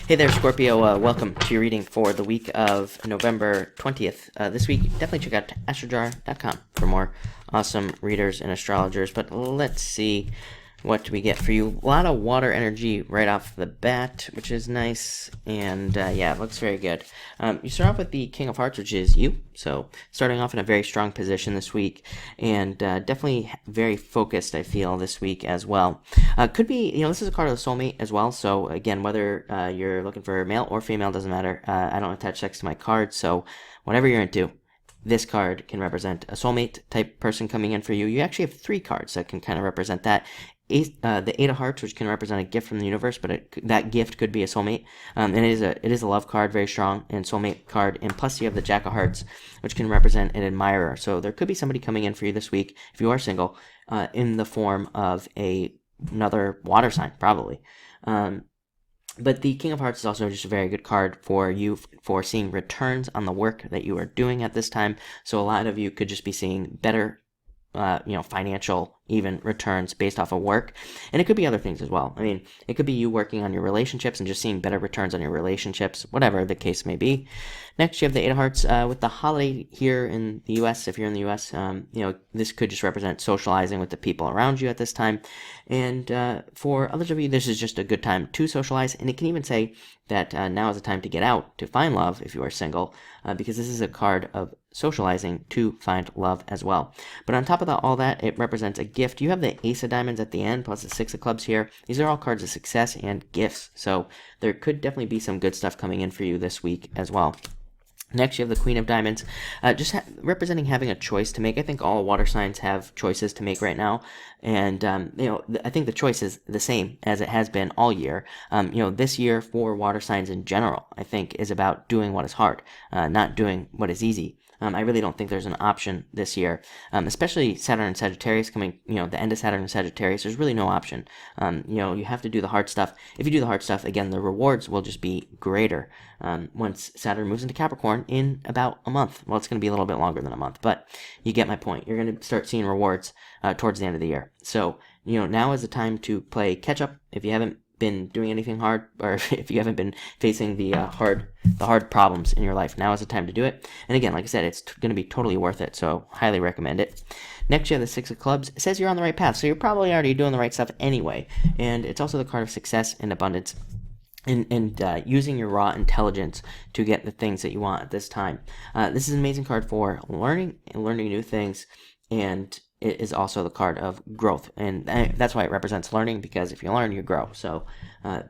Hey there, Scorpio. Welcome to your reading for the week of November 20th. This week, definitely check out astrojar.com for more awesome readers and astrologers. But let's see, what do we get for you? A lot of water energy right off the bat, which is nice. And yeah, it looks very good. You start off with the King of Hearts, which is you. So starting off in a very strong position this week. And definitely very focused, I feel, this week as well. Could be, this is a card of the soulmate as well. So again, whether you're looking for male or female, doesn't matter. I don't attach sex to my cards. So whatever you're into, this card can represent a soulmate type person coming in for you. You actually have 3 cards that can kind of represent that. The Eight of Hearts, which can represent a gift from the universe, but that gift could be a soulmate. And it is a love card, very strong, and soulmate card. And plus, you have the Jack of Hearts, which can represent an admirer. So there could be somebody coming in for you this week, if you are single, in the form of another water sign, probably. But the King of Hearts is also just a very good card for you for seeing returns on the work that you are doing at this time. So a lot of you could just be seeing better financial even returns based off of work. And it could be other things as well. I mean, it could be you working on your relationships and just seeing better returns on your relationships, whatever the case may be. Next, you have the Eight of Hearts with the holiday here in the U.S. If you're in the U.S., this could just represent socializing with the people around you at this time. And for others of you, this is just a good time to socialize. And it can even say that now is the time to get out, to find love if you are single, because this is a card of socializing to find love as well. But on top of all that, it represents a gift. You have the Ace of Diamonds at the end, plus the Six of Clubs here. These are all cards of success and gifts. So there could definitely be some good stuff coming in for you this week as well. Next, you have the Queen of Diamonds, representing having a choice to make. I think all water signs have choices to make right now. And, I think the choice is the same as it has been all year. This year for water signs in general, I think, is about doing what is hard, not doing what is easy. I really don't think there's an option this year, especially Saturn and Sagittarius coming, the end of Saturn and Sagittarius, there's really no option. You have to do the hard stuff. If you do the hard stuff, again, the rewards will just be greater once Saturn moves into Capricorn in about a month. Well, it's going to be a little bit longer than a month, but you get my point. You're going to start seeing rewards towards the end of the year. So, now is the time to play catch up if you haven't been doing anything hard, or if you haven't been facing the hard problems in your life. Now is the time to do it. And again, like I said, it's going to be totally worth it, so highly recommend it. Next, you have the Six of Clubs. It says you're on the right path, so you're probably already doing the right stuff anyway. And it's also the card of success and abundance, and using your raw intelligence to get the things that you want at this time. This is an amazing card for learning new things, and it is also the card of growth, and that's why it represents learning, because if you learn, you grow. So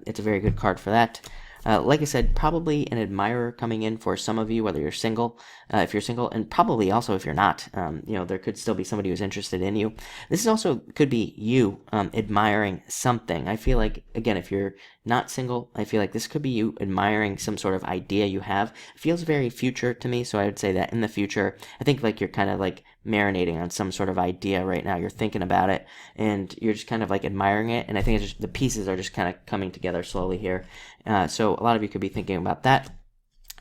it's a very good card for that. Like I said, probably an admirer coming in for some of you, whether you're single, if you're single, and probably also if you're not. There could still be somebody who's interested in you. This is also could be you admiring something. I feel like, again, if you're not single, I feel like this could be you admiring some sort of idea you have. It feels very future to me, so I would say that in the future, I think like you're kind of like marinating on some sort of idea right now. You're thinking about it, and you're just kind of like admiring it, and I think it's just the pieces are just kind of coming together slowly here. So a lot of you could be thinking about that.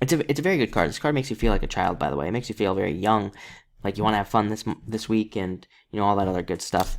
It's a very good card. This card makes you feel like a child, by the way. It makes you feel very young, like you want to have fun this week, and all that other good stuff.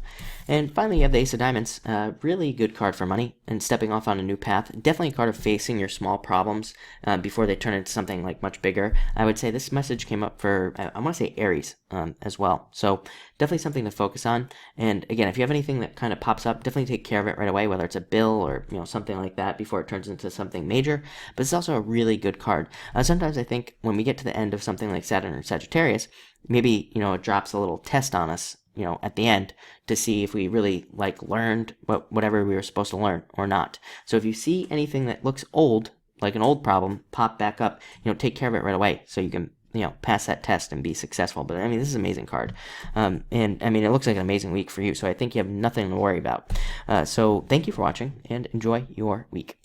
And finally, you have the Ace of Diamonds. Really good card for money and stepping off on a new path. Definitely a card of facing your small problems before they turn into something like much bigger. I would say this message came up for, I want to say Aries as well. So definitely something to focus on. And again, if you have anything that kind of pops up, definitely take care of it right away, whether it's a bill or something like that, before it turns into something major. But it's also a really good card. Sometimes I think when we get to the end of something like Saturn or Sagittarius, maybe it drops a little test on us at the end to see if we really learned whatever we were supposed to learn or not. So if you see anything that looks old, like an old problem, pop back up, take care of it right away so you can pass that test and be successful. But this is an amazing card. And it looks like an amazing week for you. So I think you have nothing to worry about. So thank you for watching and enjoy your week.